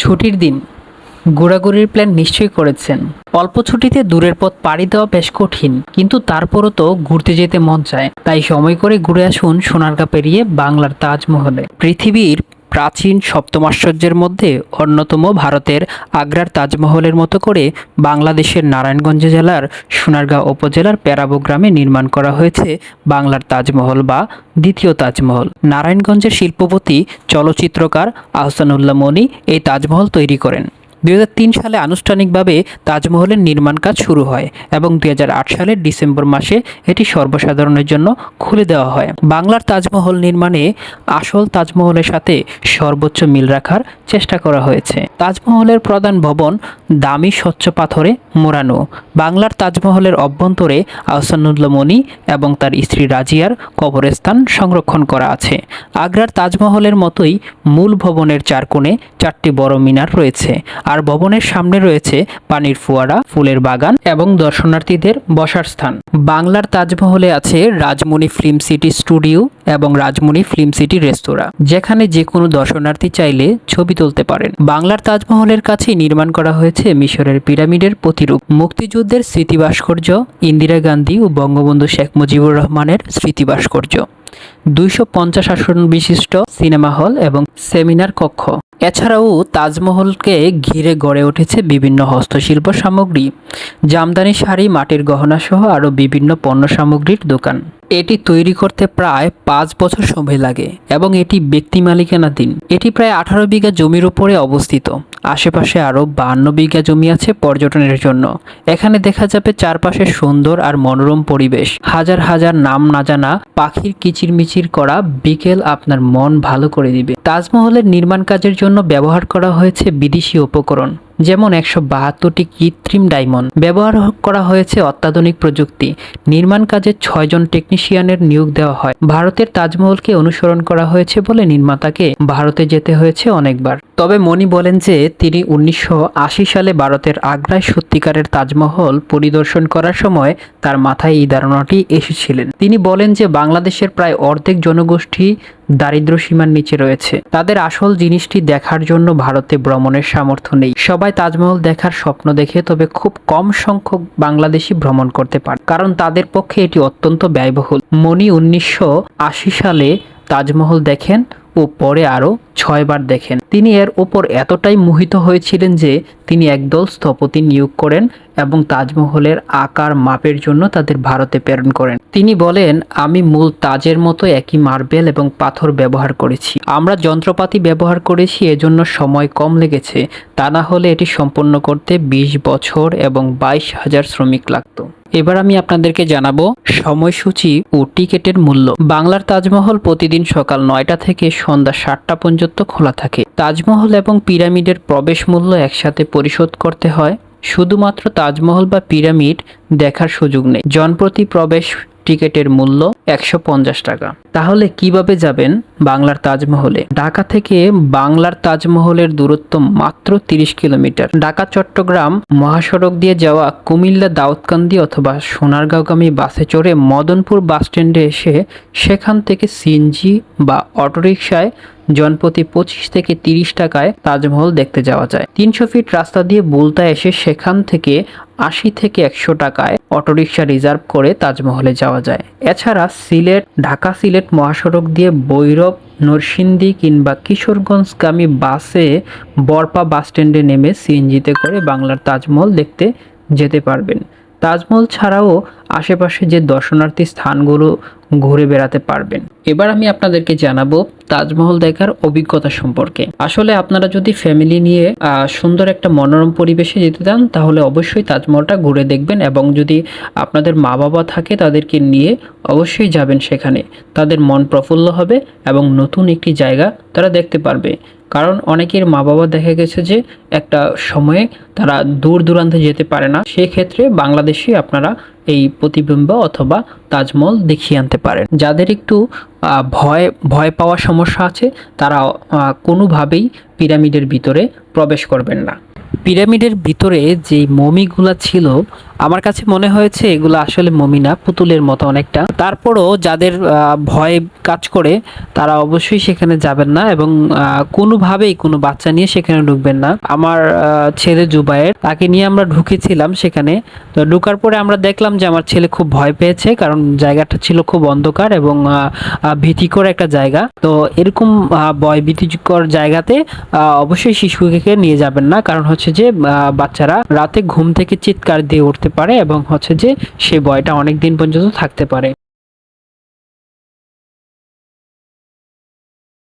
ছুটির দিন ঘোরাঘুরির প্ল্যান নিশ্চয়ই করেছেন। অল্প ছুটিতে দূরের পথ পাড়ি দেওয়া বেশ কঠিন, কিন্তু তারপরও তো ঘুরতে যেতে মন চায়। তাই সময় করে ঘুরে আসুন সোনারগাঁ পেরিয়ে বাংলার তাজমহলে। পৃথিবীর প্রাচীন সপ্তম আশ্চর্যের মধ্যে অন্যতম ভারতের আগ্রার তাজমহলের মতো করে বাংলাদেশের নারায়ণগঞ্জ জেলার সোনারগাঁ উপজেলার প্যারাবো গ্রামে নির্মাণ করা হয়েছে বাংলার তাজমহল বা দ্বিতীয় তাজমহল। নারায়ণগঞ্জের শিল্পপতি চলচ্চিত্রকার আহসানুল্লাহ মনি এই তাজমহল তৈরি করেন। 2003 সালে আনুষ্ঠানিকভাবে তাজমহলের নির্মাণ কাজ শুরু হয় এবং 2008 সালের ডিসেম্বর মাসে এটি সর্বসাধারণের জন্য খুলে দেওয়া হয়। বাংলার তাজমহল নির্মাণে আসল তাজমহলের সাথে সর্বোচ্চ মিল রাখার চেষ্টা করা হয়েছে। তাজমহলের প্রধান ভবন দামি স্বচ্ছ পাথরে মোড়ানো। বাংলার তাজমহলের অভ্যন্তরে আহসানুল্লাহ মনি এবং তার স্ত্রী রাজিয়ার কবরস্থান সংরক্ষণ করা আছে। আগ্রার তাজমহলের মতোই মূল ভবনের চার কোণে 4টি বড় মিনার রয়েছে, আর ভবনের সামনে রয়েছে পানির ফোয়ারা, ফুলের বাগান এবং দর্শনার্থীদের বসার স্থান। বাংলার তাজমহলে আছে রাজমণি ফিল্ম সিটি স্টুডিও এবং রাজমণি ফিল্ম সিটি রেস্তোরাঁ, যেখানে যে কোনো দর্শনার্থী চাইলে ছবি তুলতে পারেন। বাংলার তাজমহলের কাছেই নির্মাণ করা হয়েছে মিশরের পিরামিডের প্রতিরূপ, মুক্তিযুদ্ধের স্মৃতি ভাস্কর্য, ইন্দিরা গান্ধী ও বঙ্গবন্ধু শেখ মুজিবুর রহমানের স্মৃতি ভাস্কর্য, 250 আসন বিশিষ্ট সিনেমা হল এবং সেমিনার কক্ষ। এছাড়াও তাজমহলকে ঘিরে গড়ে উঠেছে বিভিন্ন হস্তশিল্প সামগ্রী, জামদানি শাড়ি, মাটির গহনা সহ আরও বিভিন্ন পণ্য সামগ্রীর দোকান। এটি তৈরি করতে প্রায় 5 বছর সময় লাগে এবং এটি ব্যক্তি মালিকানাধীন। এটি প্রায় 18 বিঘা জমির উপরে অবস্থিত। আশেপাশে আরও 52 বিঘা জমি আছে পর্যটনের জন্য। এখানে দেখা যাবে চারপাশে সুন্দর আর মনোরম পরিবেশ, হাজার হাজার নাম না জানা পাখির কিচিরমিচির করা বিকেল আপনার মন ভালো করে দিবে। তাজমহলের নির্মাণ কাজের জন্য ব্যবহার করা হয়েছে বিদেশি উপকরণ, যেমন 172টি কৃত্রিম ডায়মন্ড। ব্যবহার করা হয়েছে অত্যাধুনিক প্রযুক্তি। নির্মাণ কাজে 6 জন টেকনিশিয়ানের নিয়োগ দেওয়া হয়। ভারতের তাজমহলকে অনুসরণ করা হয়েছে বলে নির্মাতাকে ভারতে যেতে হয়েছে অনেকবার। তবে মনি বলেন যে তিনি 1980 সালে ভারতের আগ্রায় সত্যিকারের তাজমহল পরিদর্শন করার সময় তার মাথায় এই ধারণাটি এসেছিলেন। তিনি বলেন যে বাংলাদেশের প্রায় অর্ধেক জনগোষ্ঠী দারিদ্র সীমার নিচে রয়েছে। তাদের আসল জিনিসটি দেখার জন্য ভারতে ভ্রমণের সামর্থ্য নেই। সবাই তাজমহল দেখার স্বপ্ন দেখে, তবে খুব কম সংখ্যক বাংলাদেশি ভ্রমণ করতে পারে, কারণ তাদের পক্ষে এটি অত্যন্ত ব্যয়বহুল। মনি 1980 সালে তাজমহল দেখেন ও পরে আরও 6 বার দেখেন। তিনি এর ওপর এতটাই মোহিত হয়েছিলেন যে তিনি একদল স্থপতি নিয়োগ করেন এবং তাজমহলের আকার মাপের জন্য তাদের ভারতে প্রেরণ করেন। তিনি বলেন, আমি মূল তাজের মতো একই মার্বেল এবং পাথর ব্যবহার করেছি। আমরা যন্ত্রপাতি ব্যবহার করেছি, এজন্য সময় কম লেগেছে। তা না হলে এটি সম্পন্ন করতে 20 বছর এবং 22,000 শ্রমিক লাগতো। এবার আমি আপনাদেরকে জানাবো সময়সূচি ও টিকেটের মূল্য। বাংলার তাজমহল প্রতিদিন সকাল 9টা থেকে সন্ধ্যা 7টা পর্যন্ত খোলা থাকে। তাজমহল এবং পিরামিডের প্রবেশ মূল্য একসাথে পরিশোধ করতে হয়। শুধুমাত্র তাজমহল বা পিরামিড দেখার সুযোগ নেই। জনপ্রতি প্রবেশ টিকেটের মূল্য 150 টাকা। তাহলে কিভাবে যাবেন বাংলার তাজমহলে? ঢাকা থেকে বাংলার তাজমহলের দূরত্ব মাত্র 30 কিলোমিটার। ঢাকা চট্টগ্রাম মহাসড়ক দিয়ে যাওয়া কুমিল্লা দাউদকান্দি অথবা সোনারগাঁওগামী বাসে চড়ে মদনপুর বাসস্ট্যান্ডে এসে সেখান থেকে সিএনজি বা অটোরিকশায় জনপ্রতি 25 থেকে 30 টাকায় তাজমহল দেখতে যাওয়া যায়। 300 ফিট রাস্তা দিয়ে বুলতা এসে সেখান থেকে 80 থেকে 100 টাকায় অটোরিকশা রিজার্ভ করে তাজমহলে যাওয়া যায়। এছাড়া ঢাকা সিলেট মহাসড়ক দিয়ে ভৈরব, নরসিংদী কিংবা কিশোরগঞ্জগামী বাসে বরপা বাসস্ট্যান্ডে নেমে সিএনজিতে করে বাংলার তাজমহল দেখতে যেতে পারবেন। তাজমহল ছাড়াও আশেপাশে যে দর্শনার্থী স্থানগুলো ঘুরে বেড়াতে পারবেন। এবার আমি আপনাদেরকে জানাবো তাজমহল দেখার অভিজ্ঞতা সম্পর্কে। আসলে আপনারা যদি ফ্যামিলি নিয়ে সুন্দর একটা মনোরম পরিবেশে যেতে চান, তাহলে অবশ্যই তাজমহলটা ঘুরে দেখবেন, এবং যদি আপনাদের মা বাবা থাকে তাদেরকে নিয়ে অবশ্যই যাবেন। সেখানে তাদের মন প্রফুল্ল হবে এবং নতুন একটি জায়গা তারা দেখতে পারবে। কারণ অনেকের মা বাবা দেখা গেছে যে একটা সময়ে তারা দূর দূরান্তে যেতে পারে না। সেক্ষেত্রে বাংলাদেশে আপনারা এই প্রতিবিম্ব অথবা তাজমহল দেখিয়ে আনতে পারেন। যাদের একটু ভয় পাওয়ার সমস্যা আছে, তারা কোনোভাবেই পিরামিডের ভিতরে প্রবেশ করবেন না। পিরামিডের ভিতরে যে মমিগুলা ছিল, আমার কাছে মনে হয়েছে এগুলো আসলে মমি না, পুতুলের মতো অনেকটা। তারপরও যাদের ভয় কাজ করে তারা অবশ্যই সেখানে যাবেন না এবং কোনোভাবেই কোনো বাচ্চা নিয়ে সেখানে ঢুকবেন না। আমার ছেলে জুবায়ের, তাকে নিয়ে আমরা ঢুকেছিলাম সেখানে। তো ঢোকার পরে আমরা দেখলাম যে আমার ছেলে খুব ভয় পেয়েছে, কারণ জায়গাটা ছিল খুব অন্ধকার এবং ভীতিকর একটা জায়গা। তো এরকম ভয় ভীতিকর জায়গাতে অবশ্যই শিশুকে নিয়ে যাবেন না, কারণ হচ্ছে যে বাচ্চারা রাতে ঘুম থেকে চিৎকার দিয়ে উঠতে পারে এবং হচ্ছে যে সেই ভয়টা অনেক দিন পর্যন্ত থাকতে পারে।